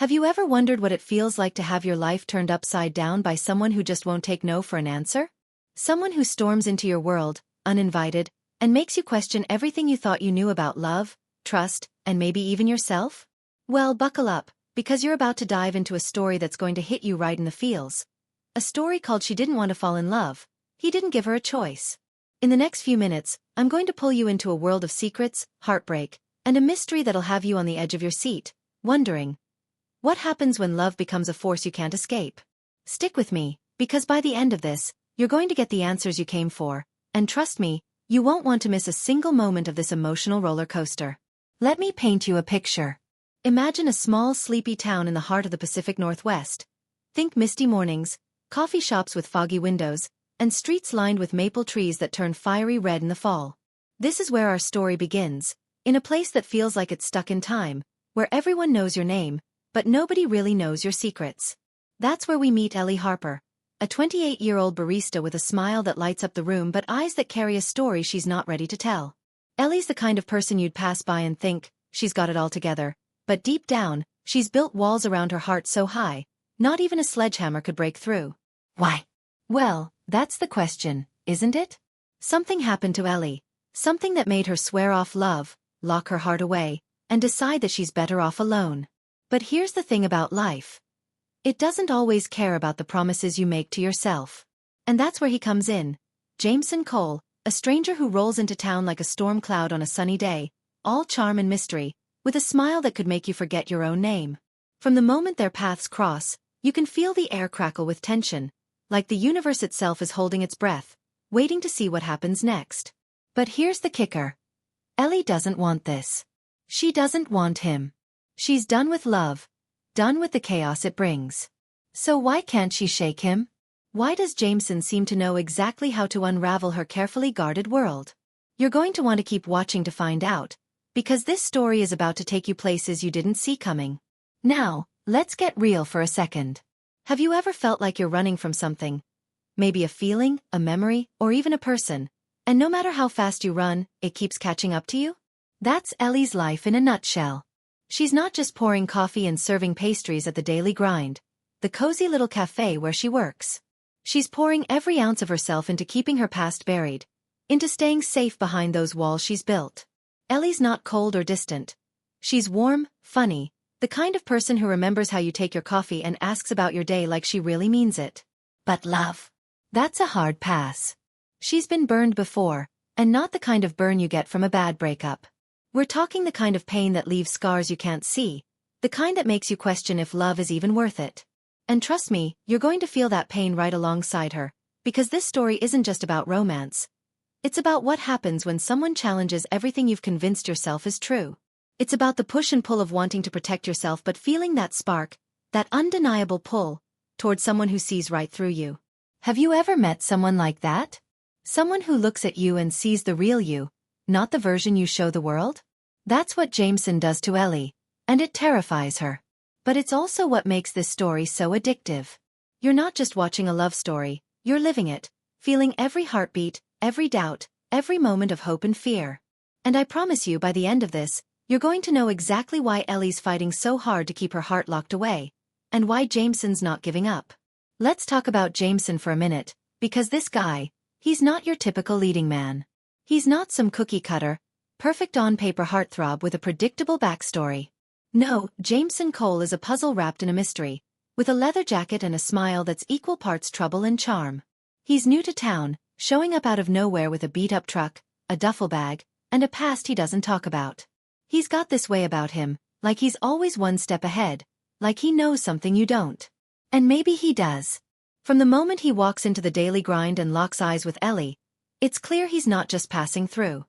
Have you ever wondered what it feels like to have your life turned upside down by someone who just won't take no for an answer? Someone who storms into your world, uninvited, and makes you question everything you thought you knew about love, trust, and maybe even yourself? Well, buckle up, because you're about to dive into a story that's going to hit you right in the feels. A story called She Didn't Want to Fall in Love. He Didn't Give Her a Choice. In the next few minutes, I'm going to pull you into a world of secrets, heartbreak, and a mystery that'll have you on the edge of your seat, wondering, what happens when love becomes a force you can't escape? Stick with me, because by the end of this, you're going to get the answers you came for, and trust me, you won't want to miss a single moment of this emotional roller coaster. Let me paint you a picture. Imagine a small, sleepy town in the heart of the Pacific Northwest. Think misty mornings, coffee shops with foggy windows, and streets lined with maple trees that turn fiery red in the fall. This is where our story begins, in a place that feels like it's stuck in time, where everyone knows your name, but nobody really knows your secrets. That's where we meet Ellie Harper, a 28-year-old barista with a smile that lights up the room but eyes that carry a story she's not ready to tell. Ellie's the kind of person you'd pass by and think, she's got it all together, but deep down, she's built walls around her heart so high, not even a sledgehammer could break through. Why? Well, that's the question, isn't it? Something happened to Ellie, something that made her swear off love, lock her heart away, and decide that she's better off alone. But here's the thing about life. It doesn't always care about the promises you make to yourself. And that's where he comes in. Jameson Cole, a stranger who rolls into town like a storm cloud on a sunny day, all charm and mystery, with a smile that could make you forget your own name. From the moment their paths cross, you can feel the air crackle with tension, like the universe itself is holding its breath, waiting to see what happens next. But here's the kicker. Ellie doesn't want this. She doesn't want him. She's done with love, done with the chaos it brings. So why can't she shake him? Why does Jameson seem to know exactly how to unravel her carefully guarded world? You're going to want to keep watching to find out, because this story is about to take you places you didn't see coming. Now, let's get real for a second. Have you ever felt like you're running from something? Maybe a feeling, a memory, or even a person, and no matter how fast you run, it keeps catching up to you? That's Ellie's life in a nutshell. She's not just pouring coffee and serving pastries at the Daily Grind, the cozy little cafe where she works. She's pouring every ounce of herself into keeping her past buried, into staying safe behind those walls she's built. Ellie's not cold or distant. She's warm, funny, the kind of person who remembers how you take your coffee and asks about your day like she really means it. But love, that's a hard pass. She's been burned before, and not the kind of burn you get from a bad breakup. We're talking the kind of pain that leaves scars you can't see, the kind that makes you question if love is even worth it. And trust me, you're going to feel that pain right alongside her, because this story isn't just about romance. It's about what happens when someone challenges everything you've convinced yourself is true. It's about the push and pull of wanting to protect yourself but feeling that spark, that undeniable pull, toward someone who sees right through you. Have you ever met someone like that? Someone who looks at you and sees the real you, not the version you show the world? That's what Jameson does to Ellie, and it terrifies her. But it's also what makes this story so addictive. You're not just watching a love story, you're living it, feeling every heartbeat, every doubt, every moment of hope and fear. And I promise you by the end of this, you're going to know exactly why Ellie's fighting so hard to keep her heart locked away, and why Jameson's not giving up. Let's talk about Jameson for a minute, because this guy, he's not your typical leading man. He's not some cookie-cutter, perfect on-paper heartthrob with a predictable backstory. No, Jameson Cole is a puzzle wrapped in a mystery, with a leather jacket and a smile that's equal parts trouble and charm. He's new to town, showing up out of nowhere with a beat-up truck, a duffel bag, and a past he doesn't talk about. He's got this way about him, like he's always one step ahead, like he knows something you don't. And maybe he does. From the moment he walks into the Daily Grind and locks eyes with Ellie, it's clear he's not just passing through.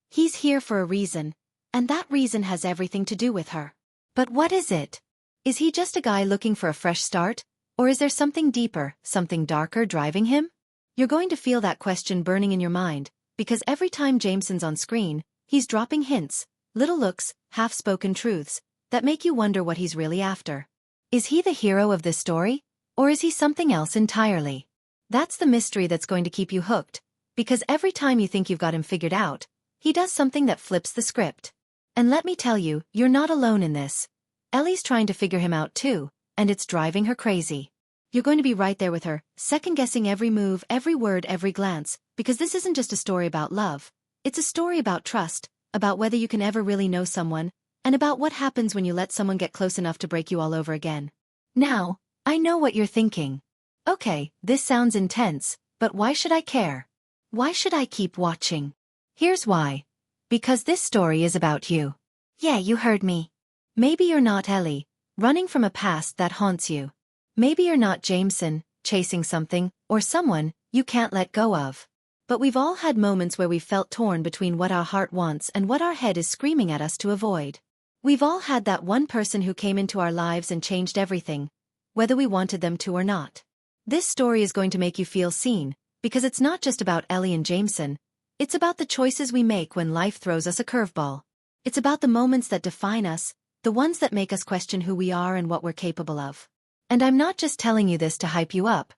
He's here for a reason, and that reason has everything to do with her. But what is it? Is he just a guy looking for a fresh start, or is there something deeper, something darker driving him? You're going to feel that question burning in your mind, because every time Jameson's on screen, he's dropping hints, little looks, half-spoken truths, that make you wonder what he's really after. Is he the hero of this story, or is he something else entirely? That's the mystery that's going to keep you hooked, because every time you think you've got him figured out, he does something that flips the script. And let me tell you, you're not alone in this. Ellie's trying to figure him out too, and it's driving her crazy. You're going to be right there with her, second-guessing every move, every word, every glance, because this isn't just a story about love. It's a story about trust, about whether you can ever really know someone, and about what happens when you let someone get close enough to break you all over again. Now, I know what you're thinking. Okay, this sounds intense, but why should I care? Why should I keep watching? Here's why. Because this story is about you. Yeah, you heard me. Maybe you're not Ellie, running from a past that haunts you. Maybe you're not Jameson, chasing something, or someone you can't let go of. But we've all had moments where we've felt torn between what our heart wants and what our head is screaming at us to avoid. We've all had that one person who came into our lives and changed everything, whether we wanted them to or not. This story is going to make you feel seen, because it's not just about Ellie and Jameson. It's about the choices we make when life throws us a curveball. It's about the moments that define us, the ones that make us question who we are and what we're capable of. And I'm not just telling you this to hype you up.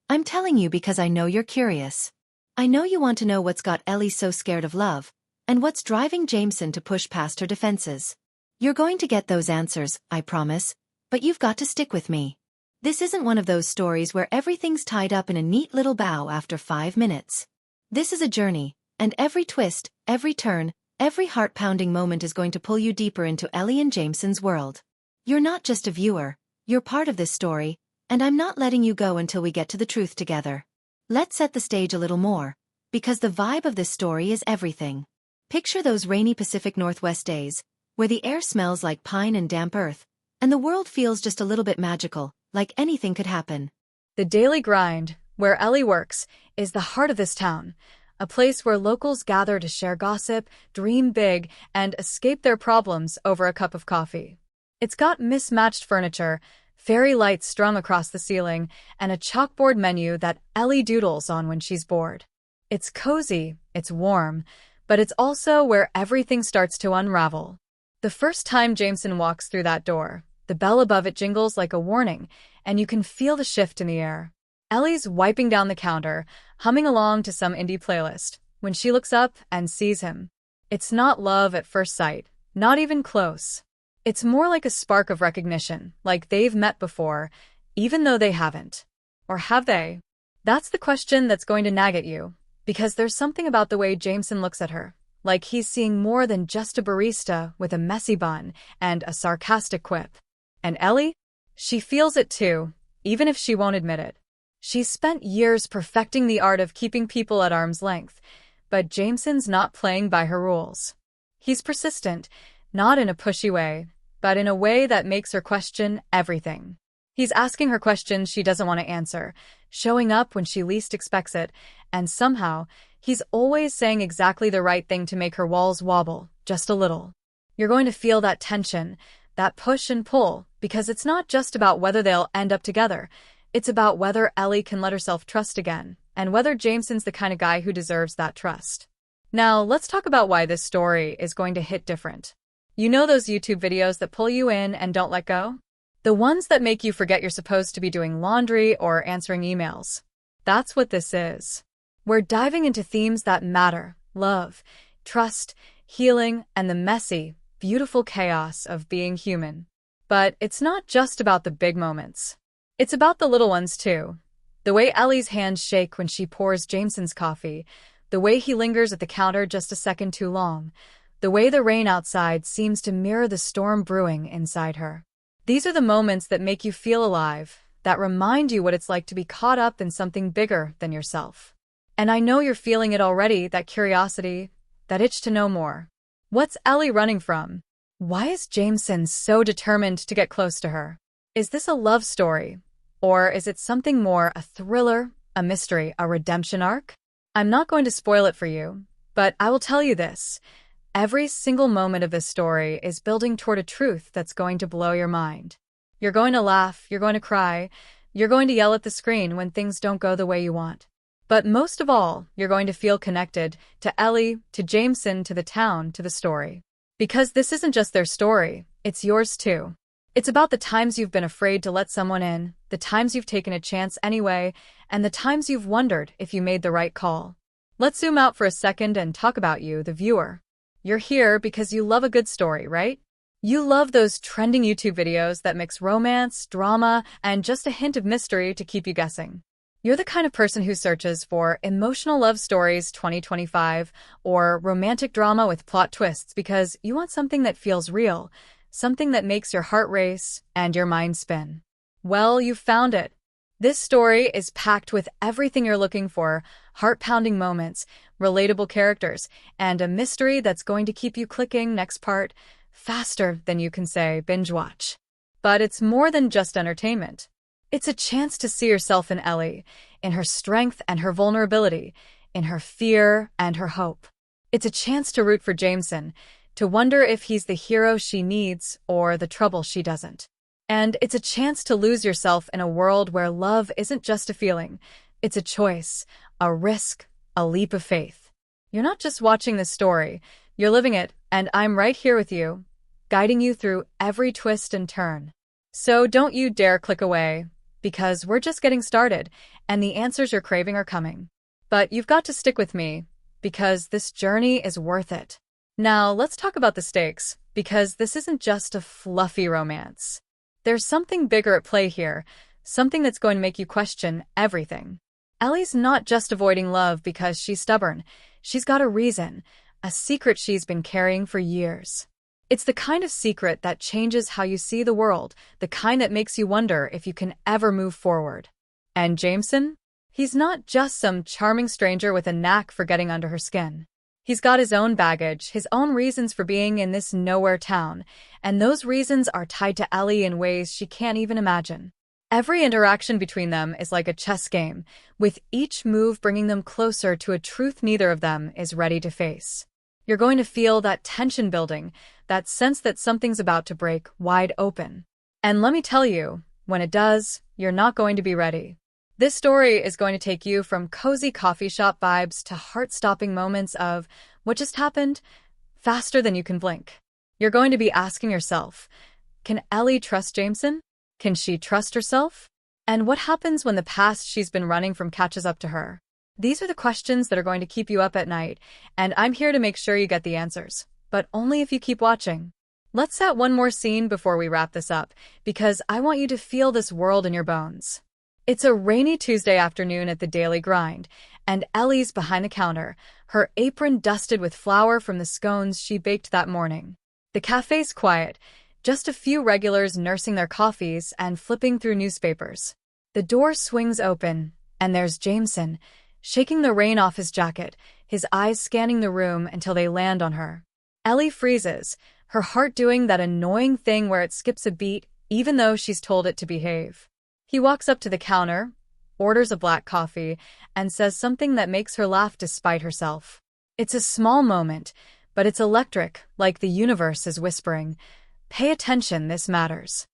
I'm telling you because I know you're curious. I know you want to know what's got Ellie so scared of love, and what's driving Jameson to push past her defenses. You're going to get those answers, I promise, but you've got to stick with me. This isn't one of those stories where everything's tied up in a neat little bow after 5 minutes. This is a journey, and every twist, every turn, every heart-pounding moment is going to pull you deeper into Ellie and Jameson's world. You're not just a viewer, you're part of this story, and I'm not letting you go until we get to the truth together. Let's set the stage a little more, because the vibe of this story is everything. Picture those rainy Pacific Northwest days, where the air smells like pine and damp earth, and the world feels just a little bit magical, like anything could happen. The daily grind, where Ellie works, is the heart of this town, a place where locals gather to share gossip, dream big, and escape their problems over a cup of coffee. It's got mismatched furniture, fairy lights strung across the ceiling, and a chalkboard menu that Ellie doodles on when she's bored. It's cozy, it's warm, but it's also where everything starts to unravel. The first time Jameson walks through that door, the bell above it jingles like a warning, and you can feel the shift in the air. Ellie's wiping down the counter, humming along to some indie playlist, when she looks up and sees him. It's not love at first sight, not even close. It's more like a spark of recognition, like they've met before, even though they haven't. Or have they? That's the question that's going to nag at you, because there's something about the way Jameson looks at her, like he's seeing more than just a barista with a messy bun and a sarcastic quip. And Ellie? She feels it too, even if she won't admit it. She's spent years perfecting the art of keeping people at arm's length, but Jameson's not playing by her rules. He's persistent, not in a pushy way, but in a way that makes her question everything. He's asking her questions she doesn't want to answer, showing up when she least expects it, and somehow, he's always saying exactly the right thing to make her walls wobble, just a little. You're going to feel that tension, that push and pull, because it's not just about whether they'll end up together. It's about whether Ellie can let herself trust again, and whether Jameson's the kind of guy who deserves that trust. Now, let's talk about why this story is going to hit different. You know those YouTube videos that pull you in and don't let go? The ones that make you forget you're supposed to be doing laundry or answering emails. That's what this is. We're diving into themes that matter: love, trust, healing, and the messy, beautiful chaos of being human. But it's not just about the big moments. It's about the little ones too. The way Ellie's hands shake when she pours Jameson's coffee, the way he lingers at the counter just a second too long, the way the rain outside seems to mirror the storm brewing inside her. These are the moments that make you feel alive, that remind you what it's like to be caught up in something bigger than yourself. And I know you're feeling it already, that curiosity, that itch to know more. What's Ellie running from? Why is Jameson so determined to get close to her? Is this a love story? Or is it something more, a thriller, a mystery, a redemption arc? I'm not going to spoil it for you, but I will tell you this. Every single moment of this story is building toward a truth that's going to blow your mind. You're going to laugh, you're going to cry, you're going to yell at the screen when things don't go the way you want. But most of all, you're going to feel connected to Ellie, to Jameson, to the town, to the story. Because this isn't just their story, it's yours too. It's about the times you've been afraid to let someone in, the times you've taken a chance anyway, and the times you've wondered if you made the right call. Let's zoom out for a second and talk about you, the viewer. You're here because you love a good story, right? You love those trending YouTube videos that mix romance, drama, and just a hint of mystery to keep you guessing. You're the kind of person who searches for emotional love stories 2025 or romantic drama with plot twists because you want something that feels real, something that makes your heart race and your mind spin. Well, you found it. This story is packed with everything you're looking for: heart-pounding moments, relatable characters, and a mystery that's going to keep you clicking next part faster than you can say binge watch. But it's more than just entertainment. It's a chance to see yourself in Ellie, in her strength and her vulnerability, in her fear and her hope. It's a chance to root for Jameson, to wonder if he's the hero she needs or the trouble she doesn't. And it's a chance to lose yourself in a world where love isn't just a feeling. It's a choice, a risk, a leap of faith. You're not just watching this story, you're living it, and I'm right here with you, guiding you through every twist and turn. So don't you dare click away, because we're just getting started, and the answers you're craving are coming. But you've got to stick with me, because this journey is worth it. Now, let's talk about the stakes, because this isn't just a fluffy romance. There's something bigger at play here, something that's going to make you question everything. Ellie's not just avoiding love because she's stubborn. She's got a reason, a secret she's been carrying for years. It's the kind of secret that changes how you see the world, the kind that makes you wonder if you can ever move forward. And Jameson? He's not just some charming stranger with a knack for getting under her skin. He's got his own baggage, his own reasons for being in this nowhere town, and those reasons are tied to Ellie in ways she can't even imagine. Every interaction between them is like a chess game, with each move bringing them closer to a truth neither of them is ready to face. You're going to feel that tension building, that sense that something's about to break wide open. And let me tell you, when it does, you're not going to be ready. This story is going to take you from cozy coffee shop vibes to heart-stopping moments of what just happened faster than you can blink. You're going to be asking yourself, can Ellie trust Jameson? Can she trust herself? And what happens when the past she's been running from catches up to her? These are the questions that are going to keep you up at night, and I'm here to make sure you get the answers, but only if you keep watching. Let's set one more scene before we wrap this up, because I want you to feel this world in your bones. It's a rainy Tuesday afternoon at the Daily Grind, and Ellie's behind the counter, her apron dusted with flour from the scones she baked that morning. The cafe's quiet, just a few regulars nursing their coffees and flipping through newspapers. The door swings open, and there's Jameson, shaking the rain off his jacket, his eyes scanning the room until they land on her. Ellie freezes, her heart doing that annoying thing where it skips a beat even though she's told it to behave. He walks up to the counter, orders a black coffee, and says something that makes her laugh despite herself. It's a small moment, but it's electric, like the universe is whispering, "Pay attention, this matters."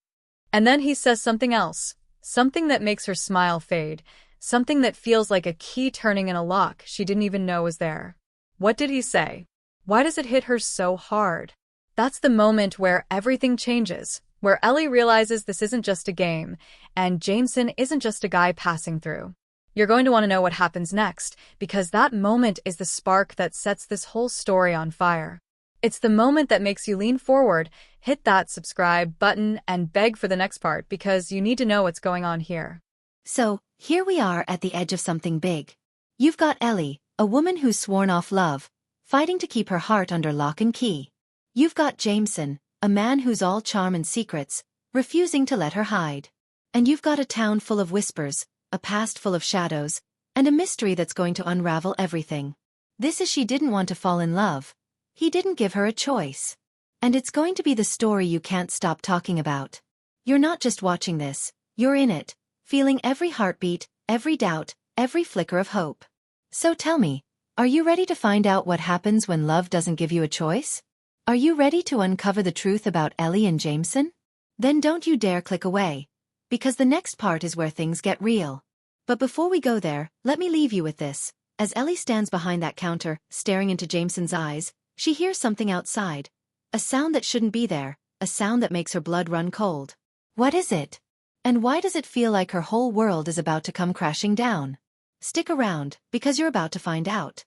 And then he says something else, something that makes her smile fade, something that feels like a key turning in a lock she didn't even know was there. What did he say? Why does it hit her so hard? That's the moment where everything changes, where Ellie realizes this isn't just a game, and Jameson isn't just a guy passing through. You're going to want to know what happens next, because that moment is the spark that sets this whole story on fire. It's the moment that makes you lean forward, hit that subscribe button, and beg for the next part, because you need to know what's going on here. So, here we are at the edge of something big. You've got Ellie, a woman who's sworn off love, fighting to keep her heart under lock and key. You've got Jameson, a man who's all charm and secrets, refusing to let her hide. And you've got a town full of whispers, a past full of shadows, and a mystery that's going to unravel everything. This is She Didn't Want to Fall in Love. He didn't give her a choice. And it's going to be the story you can't stop talking about. You're not just watching this, you're in it, feeling every heartbeat, every doubt, every flicker of hope. So tell me, are you ready to find out what happens when love doesn't give you a choice? Are you ready to uncover the truth about Ellie and Jameson? Then don't you dare click away, because the next part is where things get real. But before we go there, let me leave you with this. As Ellie stands behind that counter, staring into Jameson's eyes, she hears something outside. A sound that shouldn't be there, a sound that makes her blood run cold. What is it? And why does it feel like her whole world is about to come crashing down? Stick around, because you're about to find out.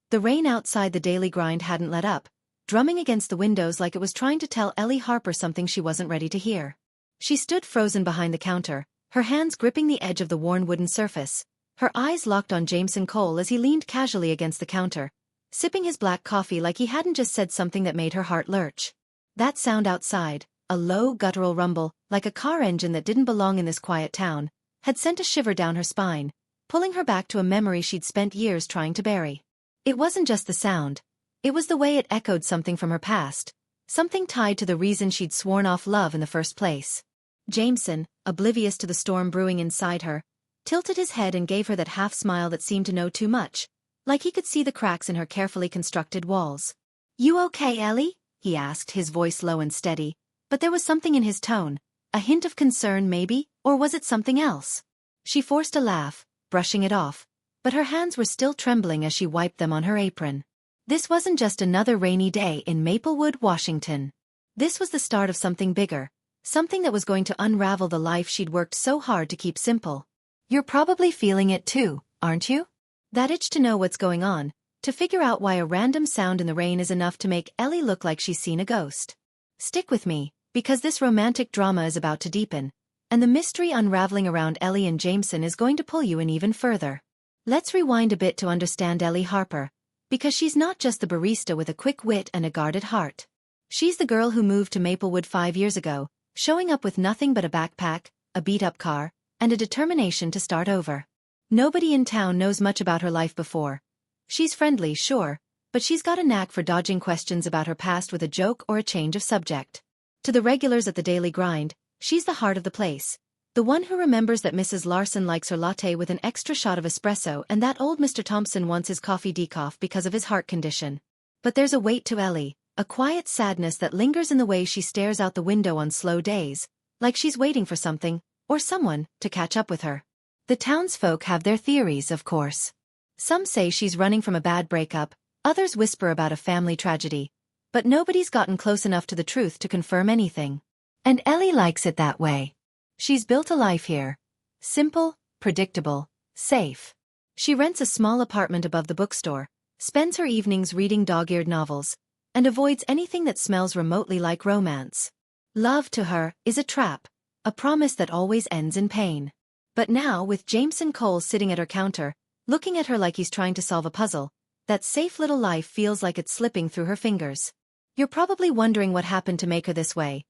The rain outside the Daily Grind hadn't let up, drumming against the windows like it was trying to tell Ellie Harper something she wasn't ready to hear. She stood frozen behind the counter, her hands gripping the edge of the worn wooden surface, her eyes locked on Jameson Cole as he leaned casually against the counter, sipping his black coffee like he hadn't just said something that made her heart lurch. That sound outside, a low guttural rumble, like a car engine that didn't belong in this quiet town, had sent a shiver down her spine, pulling her back to a memory she'd spent years trying to bury. It wasn't just the sound. It was the way it echoed something from her past, something tied to the reason she'd sworn off love in the first place. Jameson, oblivious to the storm brewing inside her, tilted his head and gave her that half-smile that seemed to know too much, like he could see the cracks in her carefully constructed walls. "You okay, Ellie?" he asked, his voice low and steady, but there was something in his tone, a hint of concern maybe, or was it something else? She forced a laugh, brushing it off, but her hands were still trembling as she wiped them on her apron. This wasn't just another rainy day in Maplewood, Washington. This was the start of something bigger, something that was going to unravel the life she'd worked so hard to keep simple. You're probably feeling it too, aren't you? That itch to know what's going on, to figure out why a random sound in the rain is enough to make Ellie look like she's seen a ghost. Stick with me, because this romantic drama is about to deepen, and the mystery unraveling around Ellie and Jameson is going to pull you in even further. Let's rewind a bit to understand Ellie Harper, because she's not just the barista with a quick wit and a guarded heart. She's the girl who moved to Maplewood 5 years ago, showing up with nothing but a backpack, a beat-up car, and a determination to start over. Nobody in town knows much about her life before. She's friendly, sure, but she's got a knack for dodging questions about her past with a joke or a change of subject. To the regulars at the daily grind, she's the heart of the place. The one who remembers that Mrs. Larson likes her latte with an extra shot of espresso and that old Mr. Thompson wants his coffee decaf because of his heart condition. But there's a weight to Ellie, a quiet sadness that lingers in the way she stares out the window on slow days, like she's waiting for something, or someone, to catch up with her. The townsfolk have their theories, of course. Some say she's running from a bad breakup, others whisper about a family tragedy, but nobody's gotten close enough to the truth to confirm anything. And Ellie likes it that way. She's built a life here. Simple, predictable, safe. She rents a small apartment above the bookstore, spends her evenings reading dog-eared novels, and avoids anything that smells remotely like romance. Love to her is a trap, a promise that always ends in pain. But now, with Jameson Cole sitting at her counter, looking at her like he's trying to solve a puzzle, that safe little life feels like it's slipping through her fingers. You're probably wondering what happened to make her this way.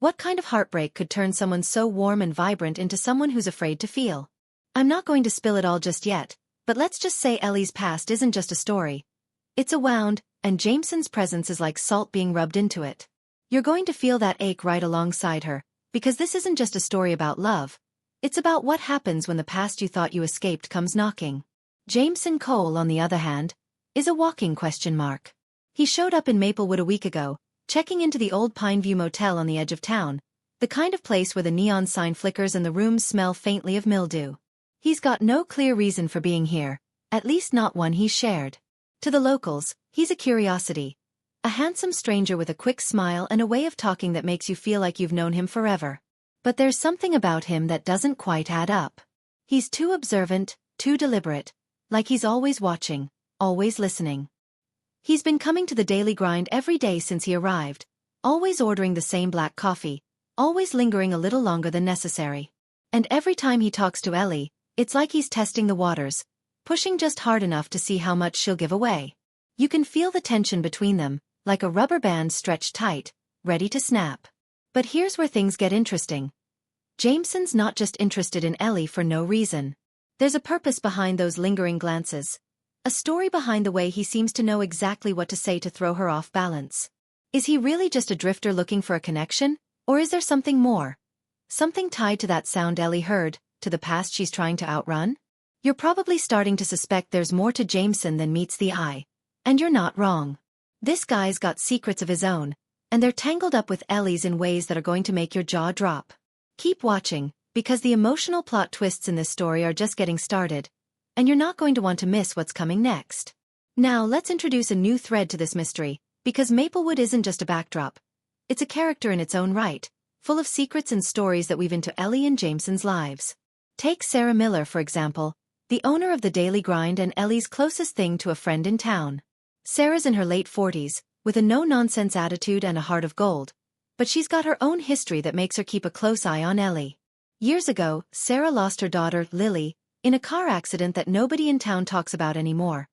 What kind of heartbreak could turn someone so warm and vibrant into someone who's afraid to feel? I'm not going to spill it all just yet, but let's just say Ellie's past isn't just a story. It's a wound, and Jameson's presence is like salt being rubbed into it. You're going to feel that ache right alongside her, because this isn't just a story about love. It's about what happens when the past you thought you escaped comes knocking. Jameson Cole, on the other hand, is a walking question mark. He showed up in Maplewood a week ago, checking into the old Pineview Motel on the edge of town, the kind of place where the neon sign flickers and the rooms smell faintly of mildew. He's got no clear reason for being here, at least not one he's shared. To the locals, he's a curiosity. A handsome stranger with a quick smile and a way of talking that makes you feel like you've known him forever. But there's something about him that doesn't quite add up. He's too observant, too deliberate, like he's always watching, always listening. He's been coming to the daily grind every day since he arrived, always ordering the same black coffee, always lingering a little longer than necessary. And every time he talks to Ellie, it's like he's testing the waters, pushing just hard enough to see how much she'll give away. You can feel the tension between them, like a rubber band stretched tight, ready to snap. But here's where things get interesting. Jameson's not just interested in Ellie for no reason. There's a purpose behind those lingering glances. A story behind the way he seems to know exactly what to say to throw her off balance. Is he really just a drifter looking for a connection, or is there something more? Something tied to that sound Ellie heard, to the past she's trying to outrun? You're probably starting to suspect there's more to Jameson than meets the eye. And you're not wrong. This guy's got secrets of his own, and they're tangled up with Ellie's in ways that are going to make your jaw drop. Keep watching, because the emotional plot twists in this story are just getting started, and you're not going to want to miss what's coming next. Now let's introduce a new thread to this mystery, because Maplewood isn't just a backdrop. It's a character in its own right, full of secrets and stories that weave into Ellie and Jameson's lives. Take Sarah Miller, for example, the owner of the Daily Grind and Ellie's closest thing to a friend in town. Sarah's in her late 40s, with a no-nonsense attitude and a heart of gold, but she's got her own history that makes her keep a close eye on Ellie. Years ago, Sarah lost her daughter, Lily, in a car accident that nobody in town talks about anymore.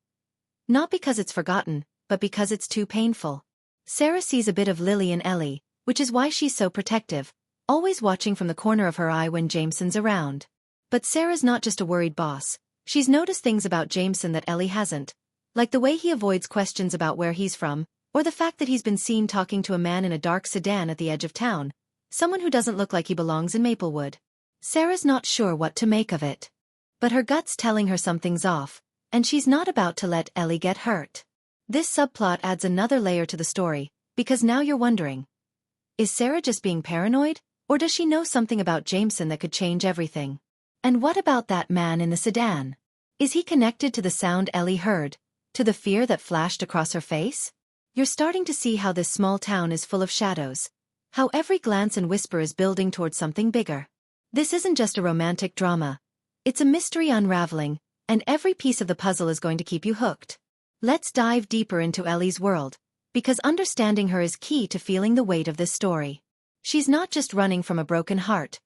Not because it's forgotten, but because it's too painful. Sarah sees a bit of Lily in Ellie, which is why she's so protective, always watching from the corner of her eye when Jameson's around. But Sarah's not just a worried boss. She's noticed things about Jameson that Ellie hasn't, like the way he avoids questions about where he's from, or the fact that he's been seen talking to a man in a dark sedan at the edge of town, someone who doesn't look like he belongs in Maplewood. Sarah's not sure what to make of it. But her gut's telling her something's off, and she's not about to let Ellie get hurt. This subplot adds another layer to the story, because now you're wondering, is Sarah just being paranoid, or does she know something about Jameson that could change everything? And what about that man in the sedan? Is he connected to the sound Ellie heard, to the fear that flashed across her face? You're starting to see how this small town is full of shadows, how every glance and whisper is building towards something bigger. This isn't just a romantic drama. It's a mystery unraveling, and every piece of the puzzle is going to keep you hooked. Let's dive deeper into Ellie's world, because understanding her is key to feeling the weight of this story. She's not just running from a broken heart.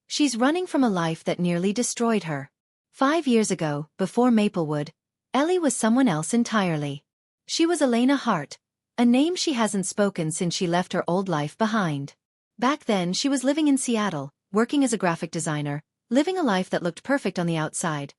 She's running from a life that nearly destroyed her. 5 years ago, before Maplewood, Ellie was someone else entirely. She was Elena Hart, a name she hasn't spoken since she left her old life behind. Back then she was living in Seattle, working as a graphic designer, living a life that looked perfect on the outside.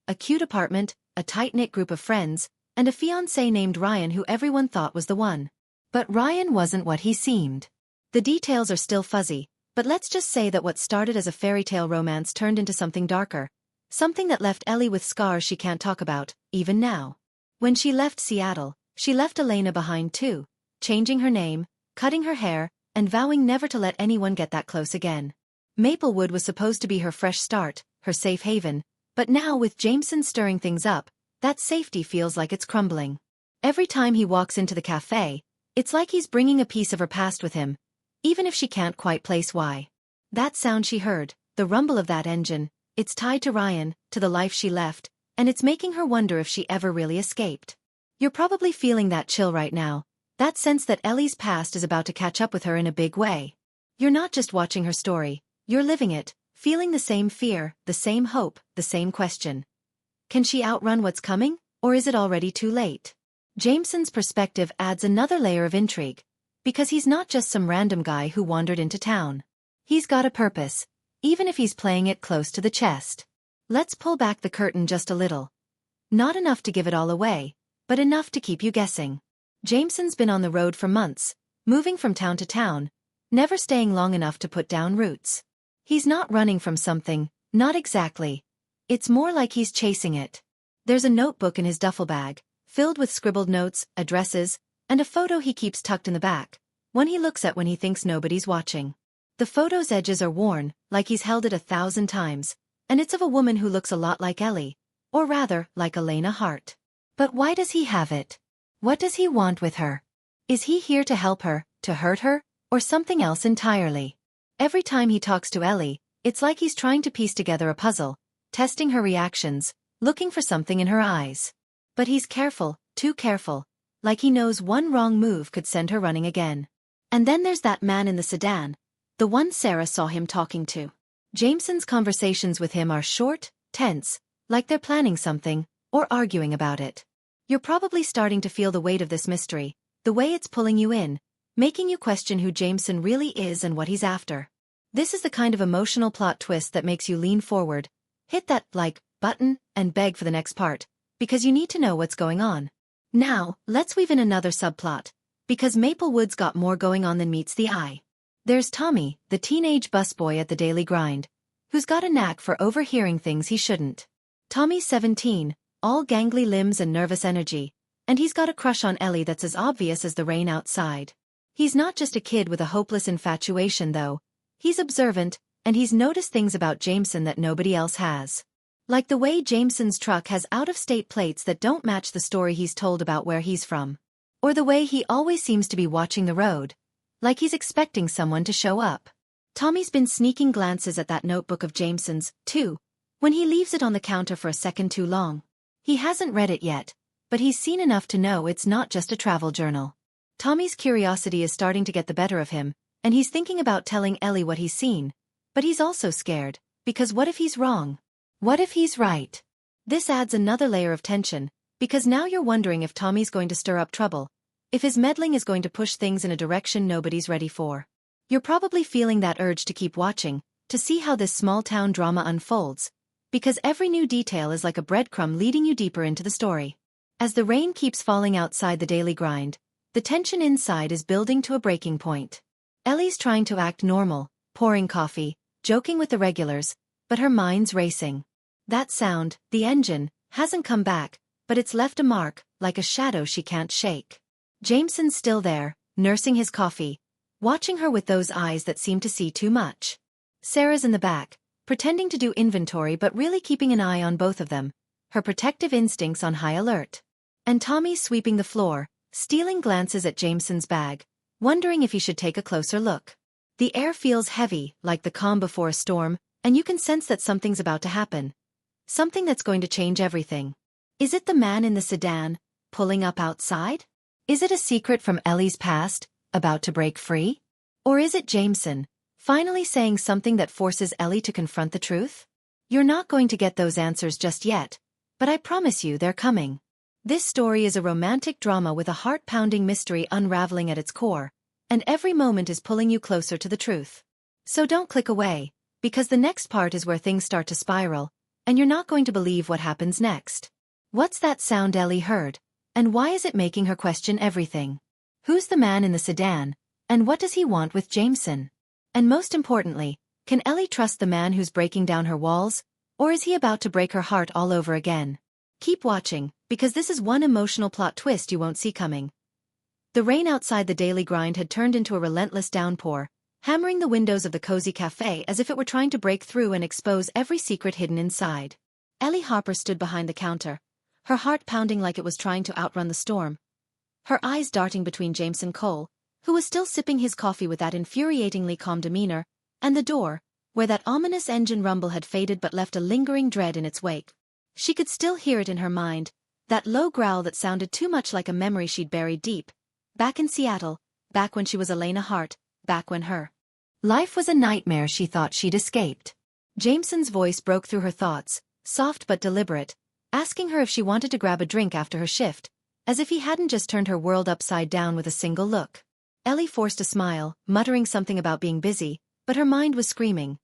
A cute apartment, a tight-knit group of friends, and a fiancé named Ryan who everyone thought was the one. But Ryan wasn't what he seemed. The details are still fuzzy, but let's just say that what started as a fairy tale romance turned into something darker. Something that left Ellie with scars she can't talk about, even now. When she left Seattle, she left Elena behind too, changing her name, cutting her hair, and vowing never to let anyone get that close again. Maplewood was supposed to be her fresh start, her safe haven, but now with Jameson stirring things up, that safety feels like it's crumbling. Every time he walks into the cafe, it's like he's bringing a piece of her past with him, even if she can't quite place why. That sound she heard, the rumble of that engine, it's tied to Ryan, to the life she left, and it's making her wonder if she ever really escaped. You're probably feeling that chill right now, that sense that Ellie's past is about to catch up with her in a big way. You're not just watching her story, you're living it, feeling the same fear, the same hope, the same question. Can she outrun what's coming, or is it already too late? Jameson's perspective adds another layer of intrigue, because he's not just some random guy who wandered into town. He's got a purpose, even if he's playing it close to the chest. Let's pull back the curtain just a little. Not enough to give it all away, but enough to keep you guessing. Jameson's been on the road for months, moving from town to town, never staying long enough to put down roots. He's not running from something, not exactly. It's more like he's chasing it. There's a notebook in his duffel bag, filled with scribbled notes, addresses, and a photo he keeps tucked in the back, one he looks at when he thinks nobody's watching. The photo's edges are worn, like he's held it 1,000 times, and it's of a woman who looks a lot like Ellie, or rather, like Elena Hart. But why does he have it? What does he want with her? Is he here to help her, to hurt her, or something else entirely? Every time he talks to Ellie, it's like he's trying to piece together a puzzle, testing her reactions, looking for something in her eyes. But he's careful, too careful, like he knows one wrong move could send her running again. And then there's that man in the sedan, the one Sarah saw him talking to. Jameson's conversations with him are short, tense, like they're planning something, or arguing about it. You're probably starting to feel the weight of this mystery, the way it's pulling you in, making you question who Jameson really is and what he's after. This is the kind of emotional plot twist that makes you lean forward, hit that like button, and beg for the next part, because you need to know what's going on. Now, let's weave in another subplot, because Maplewood's got more going on than meets the eye. There's Tommy, the teenage busboy at the daily grind, who's got a knack for overhearing things he shouldn't. Tommy's 17, all gangly limbs and nervous energy, and he's got a crush on Ellie that's as obvious as the rain outside. He's not just a kid with a hopeless infatuation though. He's observant, and he's noticed things about Jameson that nobody else has. Like the way Jameson's truck has out-of-state plates that don't match the story he's told about where he's from. Or the way he always seems to be watching the road, like he's expecting someone to show up. Tommy's been sneaking glances at that notebook of Jameson's, too, when he leaves it on the counter for a second too long. He hasn't read it yet, but he's seen enough to know it's not just a travel journal. Tommy's curiosity is starting to get the better of him, and he's thinking about telling Ellie what he's seen. But he's also scared, because what if he's wrong? What if he's right? This adds another layer of tension, because now you're wondering if Tommy's going to stir up trouble, if his meddling is going to push things in a direction nobody's ready for. You're probably feeling that urge to keep watching, to see how this small-town drama unfolds, because every new detail is like a breadcrumb leading you deeper into the story. As the rain keeps falling outside the daily grind, the tension inside is building to a breaking point. Ellie's trying to act normal, pouring coffee, joking with the regulars, but her mind's racing. That sound, the engine, hasn't come back, but it's left a mark, like a shadow she can't shake. Jameson's still there, nursing his coffee, watching her with those eyes that seem to see too much. Sarah's in the back, pretending to do inventory but really keeping an eye on both of them, her protective instincts on high alert. And Tommy's sweeping the floor, stealing glances at Jameson's bag, wondering if he should take a closer look. The air feels heavy, like the calm before a storm, and you can sense that something's about to happen. Something that's going to change everything. Is it the man in the sedan, pulling up outside? Is it a secret from Ellie's past, about to break free? Or is it Jameson, finally saying something that forces Ellie to confront the truth? You're not going to get those answers just yet, but I promise you they're coming. This story is a romantic drama with a heart-pounding mystery unraveling at its core, and every moment is pulling you closer to the truth. So don't click away, because the next part is where things start to spiral, and you're not going to believe what happens next. What's that sound Ellie heard, and why is it making her question everything? Who's the man in the sedan, and what does he want with Jameson? And most importantly, can Ellie trust the man who's breaking down her walls, or is he about to break her heart all over again? Keep watching, because this is one emotional plot twist you won't see coming. The rain outside the daily grind had turned into a relentless downpour, hammering the windows of the cozy cafe as if it were trying to break through and expose every secret hidden inside. Ellie Harper stood behind the counter, her heart pounding like it was trying to outrun the storm, her eyes darting between Jameson Cole, who was still sipping his coffee with that infuriatingly calm demeanor, and the door, where that ominous engine rumble had faded but left a lingering dread in its wake. She could still hear it in her mind, that low growl that sounded too much like a memory she'd buried deep, back in Seattle, back when she was Elena Hart, back when her life was a nightmare she thought she'd escaped. Jameson's voice broke through her thoughts, soft but deliberate, asking her if she wanted to grab a drink after her shift, as if he hadn't just turned her world upside down with a single look. Ellie forced a smile, muttering something about being busy, but her mind was screaming.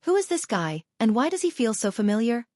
Who is this guy, and why does he feel so familiar?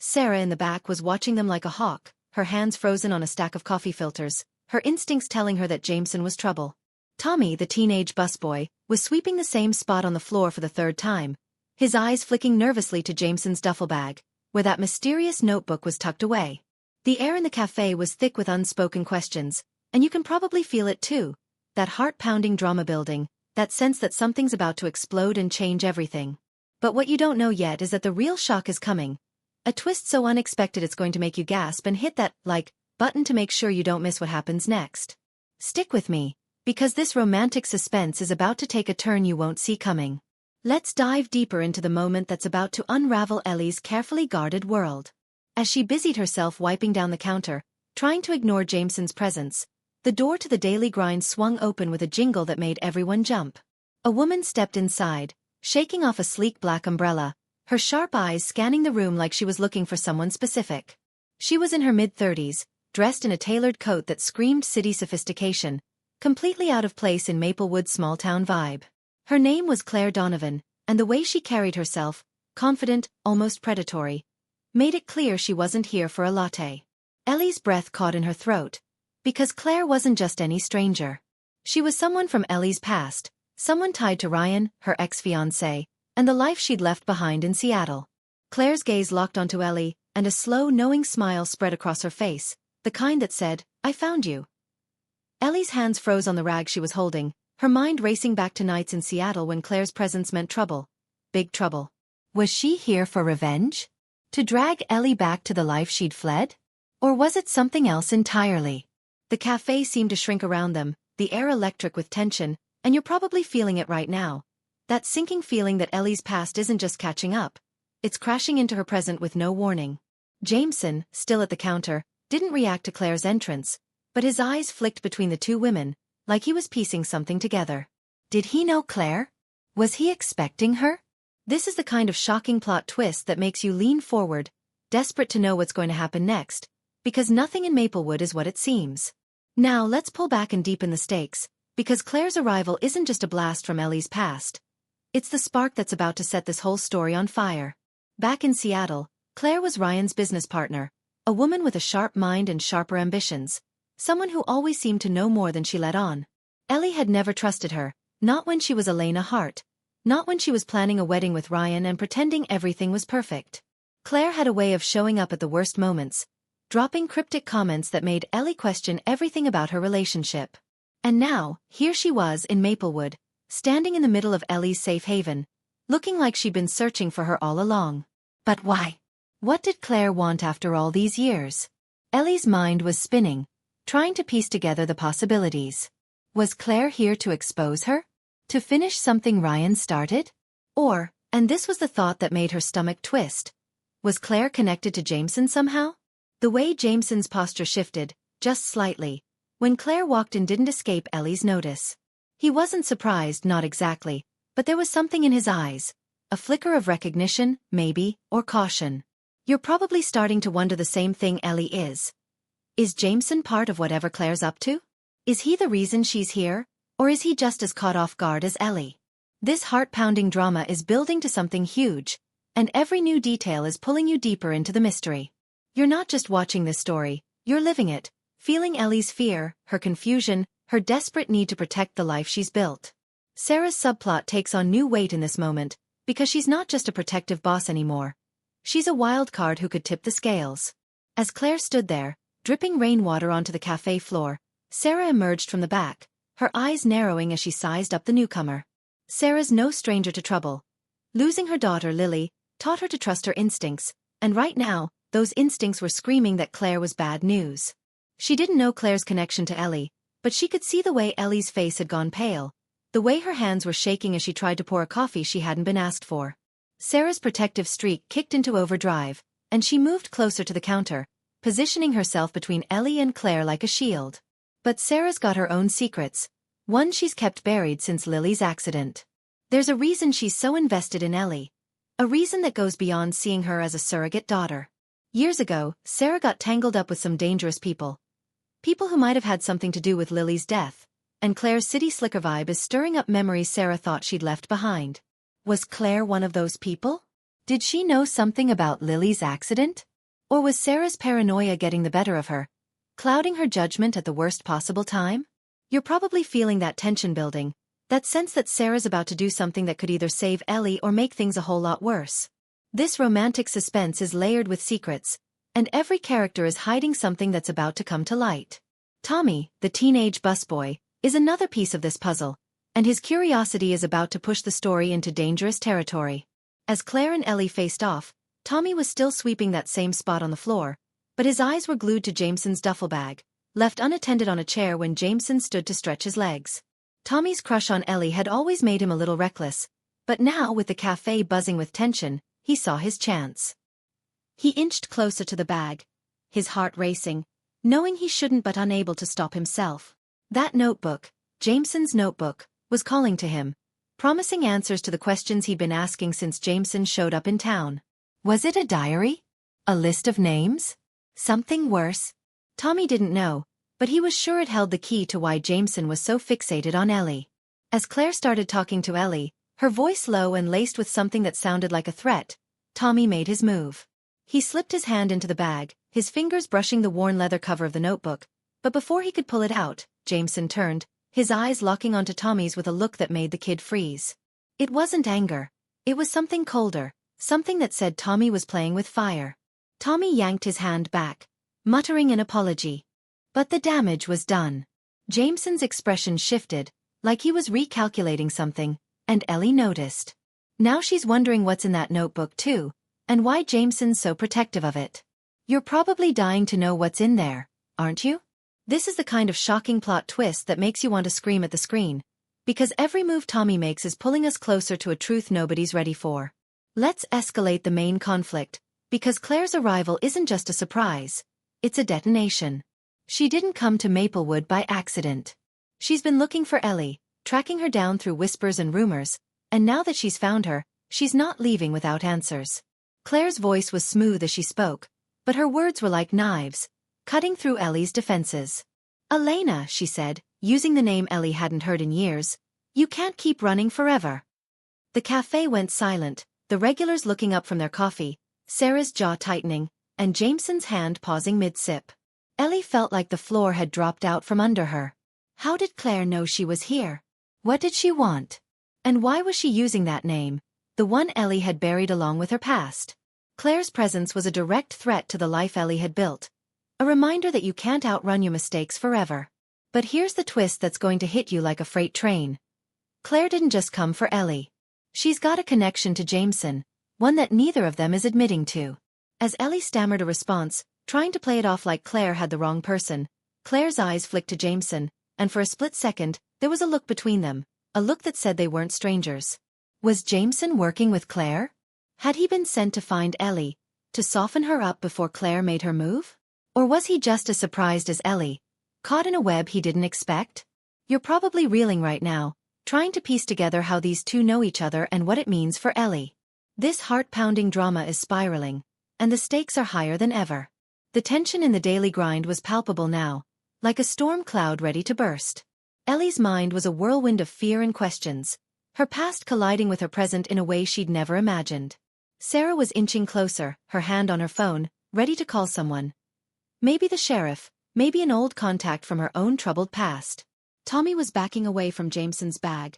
Sarah in the back was watching them like a hawk, her hands frozen on a stack of coffee filters, her instincts telling her that Jameson was trouble. Tommy, the teenage busboy, was sweeping the same spot on the floor for the third time, his eyes flicking nervously to Jameson's duffel bag, where that mysterious notebook was tucked away. The air in the cafe was thick with unspoken questions, and you can probably feel it too, that heart-pounding drama building, that sense that something's about to explode and change everything. But what you don't know yet is that the real shock is coming. A twist so unexpected it's going to make you gasp and hit that, like, button to make sure you don't miss what happens next. Stick with me, because this romantic suspense is about to take a turn you won't see coming. Let's dive deeper into the moment that's about to unravel Ellie's carefully guarded world. As she busied herself wiping down the counter, trying to ignore Jameson's presence, the door to the daily grind swung open with a jingle that made everyone jump. A woman stepped inside, shaking off a sleek black umbrella, her sharp eyes scanning the room like she was looking for someone specific. She was in her mid-30s, dressed in a tailored coat that screamed city sophistication, completely out of place in Maplewood's small-town vibe. Her name was Claire Donovan, and the way she carried herself, confident, almost predatory, made it clear she wasn't here for a latte. Ellie's breath caught in her throat, because Claire wasn't just any stranger. She was someone from Ellie's past, someone tied to Ryan, her ex-fiancé, and the life she'd left behind in Seattle. Claire's gaze locked onto Ellie, and a slow, knowing smile spread across her face, the kind that said, "I found you." Ellie's hands froze on the rag she was holding, her mind racing back to nights in Seattle when Claire's presence meant trouble. Big trouble. Was she here for revenge? To drag Ellie back to the life she'd fled? Or was it something else entirely? The cafe seemed to shrink around them, the air electric with tension, and you're probably feeling it right now. That sinking feeling that Ellie's past isn't just catching up, it's crashing into her present with no warning. Jameson, still at the counter, didn't react to Claire's entrance, but his eyes flicked between the two women, like he was piecing something together. Did he know Claire? Was he expecting her? This is the kind of shocking plot twist that makes you lean forward, desperate to know what's going to happen next, because nothing in Maplewood is what it seems. Now let's pull back and deepen the stakes, because Claire's arrival isn't just a blast from Ellie's past. It's the spark that's about to set this whole story on fire. Back in Seattle, Claire was Ryan's business partner, a woman with a sharp mind and sharper ambitions, someone who always seemed to know more than she let on. Ellie had never trusted her, not when she was Elena Hart, not when she was planning a wedding with Ryan and pretending everything was perfect. Claire had a way of showing up at the worst moments, dropping cryptic comments that made Ellie question everything about her relationship. And now, here she was in Maplewood, standing in the middle of Ellie's safe haven, looking like she'd been searching for her all along. But why? What did Claire want after all these years? Ellie's mind was spinning, trying to piece together the possibilities. Was Claire here to expose her? To finish something Ryan started? Or, and this was the thought that made her stomach twist, was Claire connected to Jameson somehow? The way Jameson's posture shifted, just slightly, when Claire walked in didn't escape Ellie's notice. He wasn't surprised, not exactly, but there was something in his eyes, a flicker of recognition, maybe, or caution. You're probably starting to wonder the same thing Ellie is. Is Jameson part of whatever Claire's up to? Is he the reason she's here, or is he just as caught off guard as Ellie? This heart-pounding drama is building to something huge, and every new detail is pulling you deeper into the mystery. You're not just watching this story, you're living it, feeling Ellie's fear, her confusion, her desperate need to protect the life she's built. Sarah's subplot takes on new weight in this moment, because she's not just a protective boss anymore. She's a wild card who could tip the scales. As Claire stood there, dripping rainwater onto the cafe floor, Sarah emerged from the back, her eyes narrowing as she sized up the newcomer. Sarah's no stranger to trouble. Losing her daughter Lily taught her to trust her instincts, and right now, those instincts were screaming that Claire was bad news. She didn't know Claire's connection to Ellie, but she could see the way Ellie's face had gone pale, the way her hands were shaking as she tried to pour a coffee she hadn't been asked for. Sarah's protective streak kicked into overdrive, and she moved closer to the counter, positioning herself between Ellie and Claire like a shield. But Sarah's got her own secrets, one she's kept buried since Lily's accident. There's a reason she's so invested in Ellie, a reason that goes beyond seeing her as a surrogate daughter. Years ago, Sarah got tangled up with some dangerous people. People who might have had something to do with Lily's death, and Claire's city slicker vibe is stirring up memories Sarah thought she'd left behind. Was Claire one of those people? Did she know something about Lily's accident? Or was Sarah's paranoia getting the better of her, clouding her judgment at the worst possible time? You're probably feeling that tension building, that sense that Sarah's about to do something that could either save Ellie or make things a whole lot worse. This romantic suspense is layered with secrets, and every character is hiding something that's about to come to light. Tommy, the teenage busboy, is another piece of this puzzle, and his curiosity is about to push the story into dangerous territory. As Claire and Ellie faced off, Tommy was still sweeping that same spot on the floor, but his eyes were glued to Jameson's duffel bag, left unattended on a chair when Jameson stood to stretch his legs. Tommy's crush on Ellie had always made him a little reckless, but now with the cafe buzzing with tension, he saw his chance. He inched closer to the bag, his heart racing, knowing he shouldn't but unable to stop himself. That notebook, Jameson's notebook, was calling to him, promising answers to the questions he'd been asking since Jameson showed up in town. Was it a diary? A list of names? Something worse? Tommy didn't know, but he was sure it held the key to why Jameson was so fixated on Ellie. As Claire started talking to Ellie, her voice low and laced with something that sounded like a threat, Tommy made his move. He slipped his hand into the bag, his fingers brushing the worn leather cover of the notebook, but before he could pull it out, Jameson turned, his eyes locking onto Tommy's with a look that made the kid freeze. It wasn't anger. It was something colder, something that said Tommy was playing with fire. Tommy yanked his hand back, muttering an apology. But the damage was done. Jameson's expression shifted, like he was recalculating something, and Ellie noticed. Now she's wondering what's in that notebook too, and why Jameson's so protective of it. You're probably dying to know what's in there, aren't you? This is the kind of shocking plot twist that makes you want to scream at the screen, because every move Tommy makes is pulling us closer to a truth nobody's ready for. Let's escalate the main conflict, because Claire's arrival isn't just a surprise, it's a detonation. She didn't come to Maplewood by accident. She's been looking for Ellie, tracking her down through whispers and rumors, and now that she's found her, she's not leaving without answers. Claire's voice was smooth as she spoke, but her words were like knives, cutting through Ellie's defenses. "Elena," she said, using the name Ellie hadn't heard in years, "you can't keep running forever." The cafe went silent, the regulars looking up from their coffee, Sarah's jaw tightening, and Jameson's hand pausing mid-sip. Ellie felt like the floor had dropped out from under her. How did Claire know she was here? What did she want? And why was she using that name, the one Ellie had buried along with her past? Claire's presence was a direct threat to the life Ellie had built, a reminder that you can't outrun your mistakes forever. But here's the twist that's going to hit you like a freight train. Claire didn't just come for Ellie. She's got a connection to Jameson, one that neither of them is admitting to. As Ellie stammered a response, trying to play it off like Claire had the wrong person, Claire's eyes flicked to Jameson, and for a split second, there was a look between them, a look that said they weren't strangers. Was Jameson working with Claire? Had he been sent to find Ellie, to soften her up before Claire made her move? Or was he just as surprised as Ellie, caught in a web he didn't expect? You're probably reeling right now, trying to piece together how these two know each other and what it means for Ellie. This heart-pounding drama is spiraling, and the stakes are higher than ever. The tension in the daily grind was palpable now, like a storm cloud ready to burst. Ellie's mind was a whirlwind of fear and questions, her past colliding with her present in a way she'd never imagined. Sarah was inching closer, her hand on her phone, ready to call someone. Maybe the sheriff, maybe an old contact from her own troubled past. Tommy was backing away from Jameson's bag,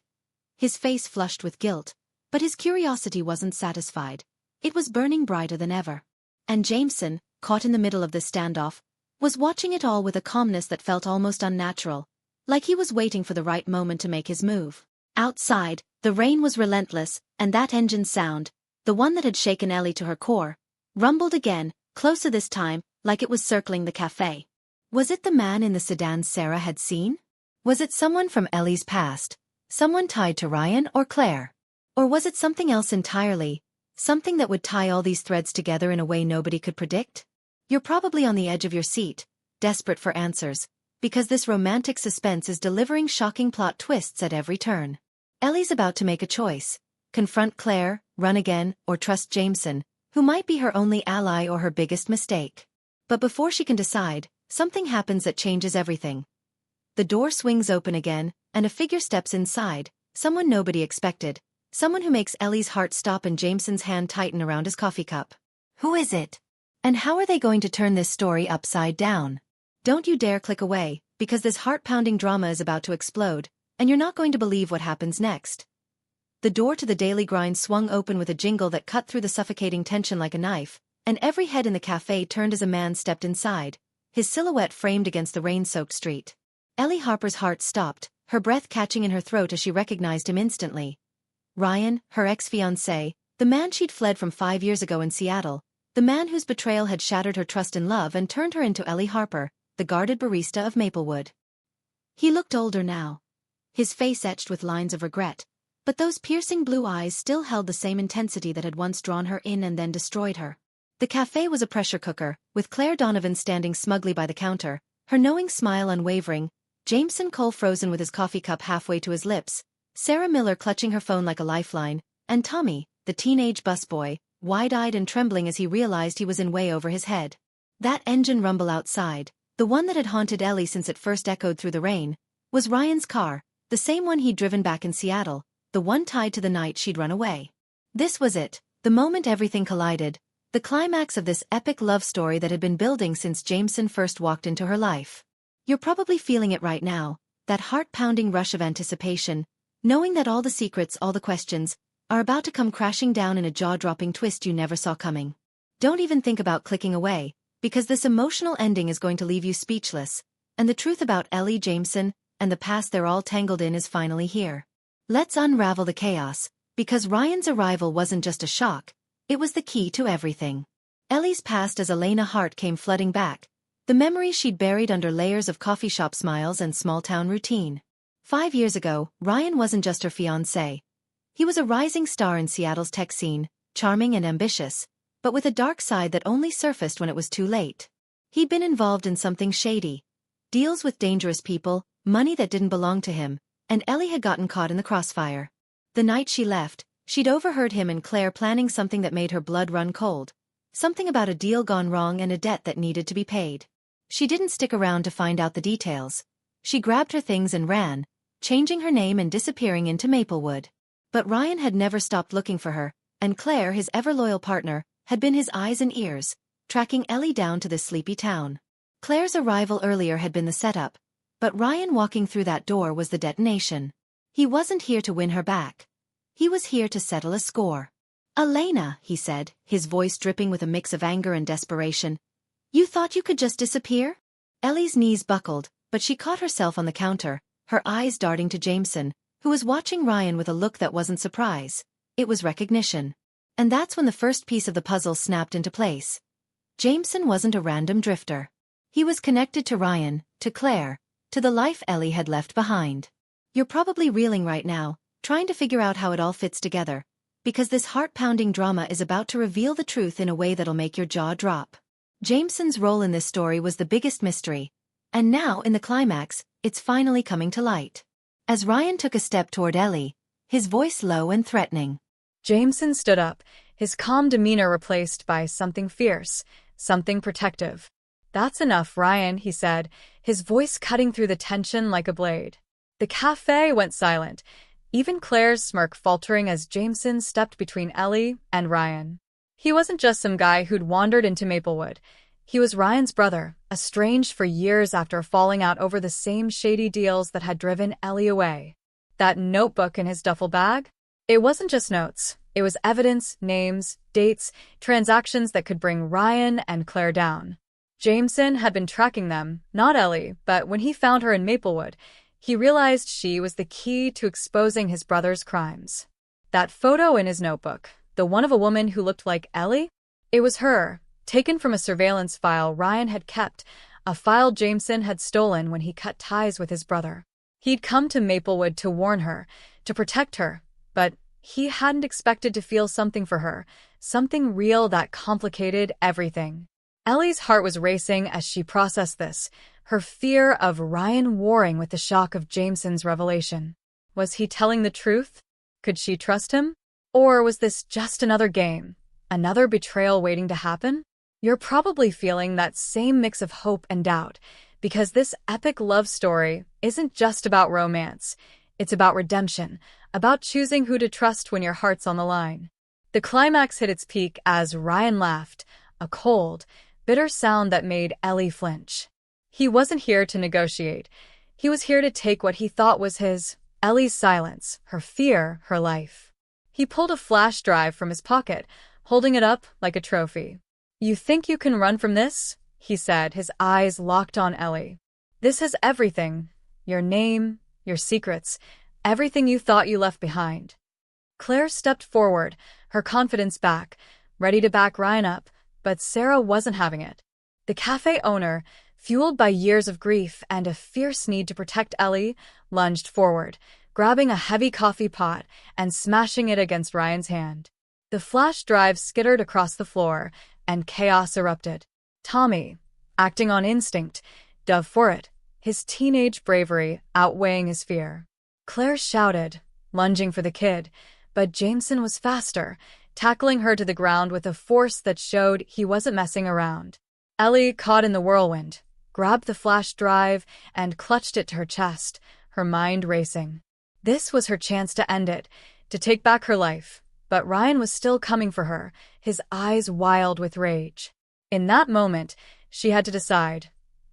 his face flushed with guilt, but his curiosity wasn't satisfied. It was burning brighter than ever. And Jameson, caught in the middle of this standoff, was watching it all with a calmness that felt almost unnatural, like he was waiting for the right moment to make his move. Outside, the rain was relentless, and that engine sound, the one that had shaken Ellie to her core, rumbled again, closer this time, like it was circling the cafe. Was it the man in the sedan Sarah had seen? Was it someone from Ellie's past, someone tied to Ryan or Claire? Or was it something else entirely, something that would tie all these threads together in a way nobody could predict? You're probably on the edge of your seat, desperate for answers, because this romantic suspense is delivering shocking plot twists at every turn. Ellie's about to make a choice: confront Claire, run again, or trust Jameson, who might be her only ally or her biggest mistake. But before she can decide, something happens that changes everything. The door swings open again, and a figure steps inside, someone nobody expected, someone who makes Ellie's heart stop and Jameson's hand tighten around his coffee cup. Who is it? And how are they going to turn this story upside down? Don't you dare click away, because this heart-pounding drama is about to explode, and you're not going to believe what happens next. The door to the daily grind swung open with a jingle that cut through the suffocating tension like a knife, and every head in the cafe turned as a man stepped inside, his silhouette framed against the rain-soaked street. Ellie Harper's heart stopped, her breath catching in her throat as she recognized him instantly. Ryan, her ex-fiancé, the man she'd fled from 5 years ago in Seattle, the man whose betrayal had shattered her trust in love and turned her into Ellie Harper, the guarded barista of Maplewood. He looked older now, his face etched with lines of regret, but those piercing blue eyes still held the same intensity that had once drawn her in and then destroyed her. The cafe was a pressure cooker, with Claire Donovan standing smugly by the counter, her knowing smile unwavering, Jameson Cole frozen with his coffee cup halfway to his lips, Sarah Miller clutching her phone like a lifeline, and Tommy, the teenage busboy, wide-eyed and trembling as he realized he was in way over his head. That engine rumble outside, the one that had haunted Ellie since it first echoed through the rain, was Ryan's car, the same one he'd driven back in Seattle, the one tied to the night she'd run away. This was it, the moment everything collided, the climax of this epic love story that had been building since Jameson first walked into her life. You're probably feeling it right now, that heart-pounding rush of anticipation, knowing that all the secrets, all the questions, are about to come crashing down in a jaw-dropping twist you never saw coming. Don't even think about clicking away, because this emotional ending is going to leave you speechless, and the truth about Ellie, Jameson, and the past they're all tangled in is finally here. Let's unravel the chaos, because Ryan's arrival wasn't just a shock, it was the key to everything. Ellie's past as Elena Hart came flooding back, the memories she'd buried under layers of coffee shop smiles and small-town routine. 5 years ago, Ryan wasn't just her fiancé. He was a rising star in Seattle's tech scene, charming and ambitious, but with a dark side that only surfaced when it was too late. He'd been involved in something shady. Deals with dangerous people, money that didn't belong to him, and Ellie had gotten caught in the crossfire. The night she left, she'd overheard him and Claire planning something that made her blood run cold. Something about a deal gone wrong and a debt that needed to be paid. She didn't stick around to find out the details. She grabbed her things and ran, changing her name and disappearing into Maplewood. But Ryan had never stopped looking for her, and Claire, his ever-loyal partner, had been his eyes and ears, tracking Ellie down to this sleepy town. Claire's arrival earlier had been the setup, but Ryan walking through that door was the detonation. He wasn't here to win her back. He was here to settle a score. "Elena," he said, his voice dripping with a mix of anger and desperation. "You thought you could just disappear?" Ellie's knees buckled, but she caught herself on the counter, her eyes darting to Jameson, who was watching Ryan with a look that wasn't surprise. It was recognition. And that's when the first piece of the puzzle snapped into place. Jameson wasn't a random drifter. He was connected to Ryan, to Claire, to the life Ellie had left behind. You're probably reeling right now, trying to figure out how it all fits together, because this heart-pounding drama is about to reveal the truth in a way that'll make your jaw drop. Jameson's role in this story was the biggest mystery, and now, in the climax, it's finally coming to light. As Ryan took a step toward Ellie, his voice low and threatening. Jameson stood up, his calm demeanor replaced by something fierce, something protective. "That's enough, Ryan," he said, his voice cutting through the tension like a blade. The cafe went silent, even Claire's smirk faltering as Jameson stepped between Ellie and Ryan. He wasn't just some guy who'd wandered into Maplewood. He was Ryan's brother, estranged for years after falling out over the same shady deals that had driven Ellie away. That notebook in his duffel bag? It wasn't just notes. It was evidence, names, dates, transactions that could bring Ryan and Claire down. Jameson had been tracking them, not Ellie, but when he found her in Maplewood, he realized she was the key to exposing his brother's crimes. That photo in his notebook, the one of a woman who looked like Ellie? It was her, taken from a surveillance file Ryan had kept, a file Jameson had stolen when he cut ties with his brother. He'd come to Maplewood to warn her, to protect her, but he hadn't expected to feel something for her, something real that complicated everything. Ellie's heart was racing as she processed this, her fear of Ryan warring with the shock of Jameson's revelation. Was he telling the truth? Could she trust him? Or was this just another game, another betrayal waiting to happen? You're probably feeling that same mix of hope and doubt, because this epic love story isn't just about romance. It's about redemption, about choosing who to trust when your heart's on the line. The climax hit its peak as Ryan laughed, a cold, bitter sound that made Ellie flinch. He wasn't here to negotiate. He was here to take what he thought was his, Ellie's silence, her fear, her life. He pulled a flash drive from his pocket, holding it up like a trophy. "You think you can run from this?" he said, his eyes locked on Ellie. "This has everything. Your name, your secrets, everything you thought you left behind." Claire stepped forward, her confidence back, ready to back Ryan up, but Sarah wasn't having it. The cafe owner, fueled by years of grief and a fierce need to protect Ellie, lunged forward, grabbing a heavy coffee pot and smashing it against Ryan's hand. The flash drive skittered across the floor, and chaos erupted. Tommy, acting on instinct, dove for it, his teenage bravery outweighing his fear. Claire shouted, lunging for the kid, but Jameson was faster, tackling her to the ground with a force that showed he wasn't messing around. Ellie, caught in the whirlwind, grabbed the flash drive and clutched it to her chest, her mind racing. This was her chance to end it, to take back her life, but Ryan was still coming for her, his eyes wild with rage. In that moment, she had to decide,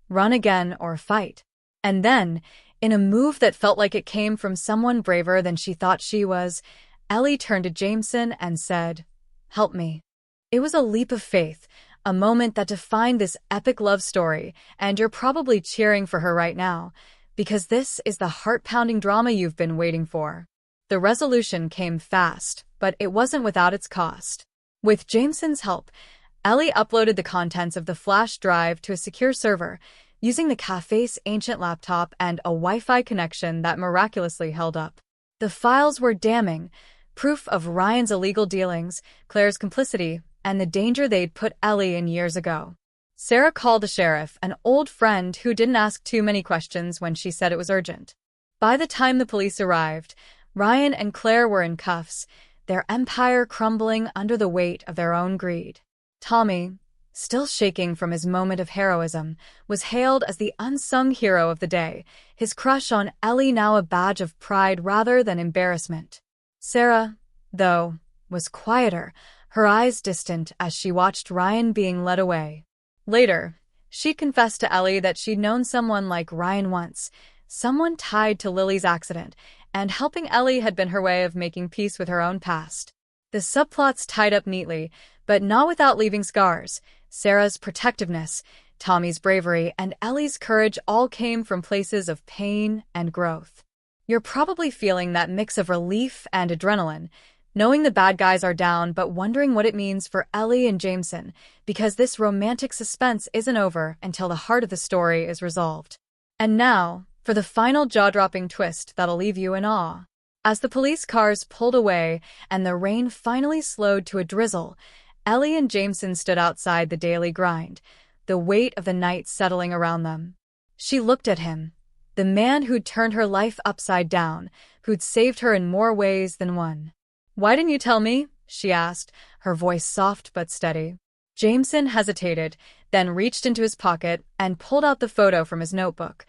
run again or fight. And then, in a move that felt like it came from someone braver than she thought she was, Ellie turned to Jameson and said, "Help me." It was a leap of faith, a moment that defined this epic love story, and you're probably cheering for her right now, because this is the heart-pounding drama you've been waiting for. The resolution came fast, but it wasn't without its cost. With Jameson's help, Ellie uploaded the contents of the flash drive to a secure server, using the cafe's ancient laptop and a Wi-Fi connection that miraculously held up. The files were damning, proof of Ryan's illegal dealings, Claire's complicity, and the danger they'd put Ellie in years ago. Sarah called the sheriff, an old friend who didn't ask too many questions when she said it was urgent. By the time the police arrived, Ryan and Claire were in cuffs, their empire crumbling under the weight of their own greed. Tommy, still shaking from his moment of heroism, was hailed as the unsung hero of the day, his crush on Ellie now a badge of pride rather than embarrassment. Sarah, though, was quieter, her eyes distant as she watched Ryan being led away. Later, she confessed to Ellie that she'd known someone like Ryan once, someone tied to Lily's accident, and helping Ellie had been her way of making peace with her own past. The subplots tied up neatly, but not without leaving scars. Sarah's protectiveness, Tommy's bravery, and Ellie's courage all came from places of pain and growth. You're probably feeling that mix of relief and adrenaline, knowing the bad guys are down but wondering what it means for Ellie and Jameson, because this romantic suspense isn't over until the heart of the story is resolved. And now, for the final jaw-dropping twist that'll leave you in awe. As the police cars pulled away and the rain finally slowed to a drizzle, Ellie and Jameson stood outside the daily grind, the weight of the night settling around them. She looked at him, the man who'd turned her life upside down, who'd saved her in more ways than one. "Why didn't you tell me?" she asked, her voice soft but steady. Jameson hesitated, then reached into his pocket and pulled out the photo from his notebook,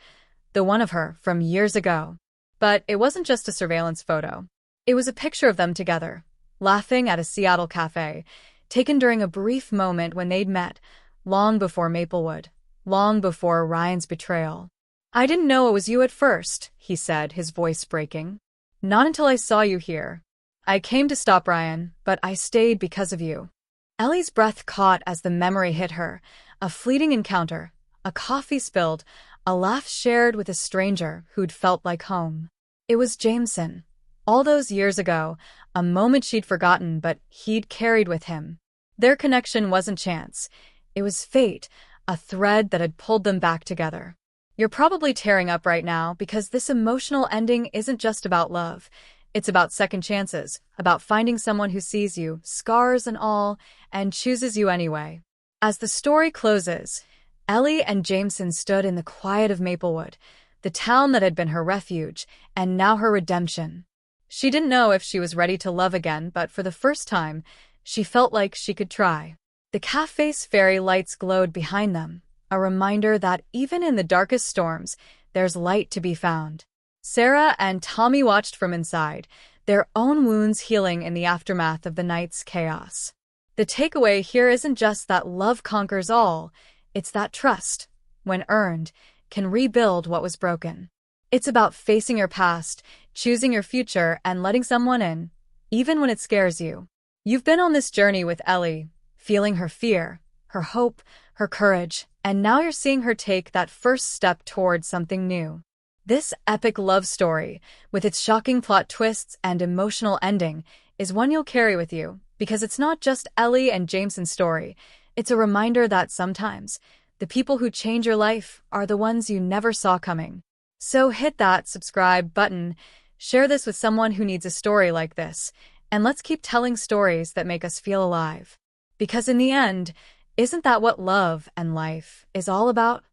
the one of her from years ago. But it wasn't just a surveillance photo. It was a picture of them together, laughing at a Seattle cafe, taken during a brief moment when they'd met, long before Maplewood, long before Ryan's betrayal. "I didn't know it was you at first," he said, his voice breaking. "Not until I saw you here. I came to stop Ryan, but I stayed because of you." Ellie's breath caught as the memory hit her, a fleeting encounter, a coffee spilled, a laugh shared with a stranger who'd felt like home. It was Jameson. All those years ago, a moment she'd forgotten but he'd carried with him. Their connection wasn't chance. It was fate, a thread that had pulled them back together. You're probably tearing up right now because this emotional ending isn't just about love. It's about second chances, about finding someone who sees you, scars and all, and chooses you anyway. As the story closes, Ellie and Jameson stood in the quiet of Maplewood, the town that had been her refuge, and now her redemption. She didn't know if she was ready to love again, but for the first time, she felt like she could try. The cafe's fairy lights glowed behind them, a reminder that even in the darkest storms, there's light to be found. Sarah and Tommy watched from inside, their own wounds healing in the aftermath of the night's chaos. The takeaway here isn't just that love conquers all, it's that trust, when earned, can rebuild what was broken. It's about facing your past, choosing your future, and letting someone in, even when it scares you. You've been on this journey with Ellie, feeling her fear, her hope, her courage, and now you're seeing her take that first step towards something new. This epic love story, with its shocking plot twists and emotional ending, is one you'll carry with you, because it's not just Ellie and Jameson's story. It's a reminder that sometimes, the people who change your life are the ones you never saw coming. So hit that subscribe button, share this with someone who needs a story like this, and let's keep telling stories that make us feel alive. Because in the end, isn't that what love and life is all about?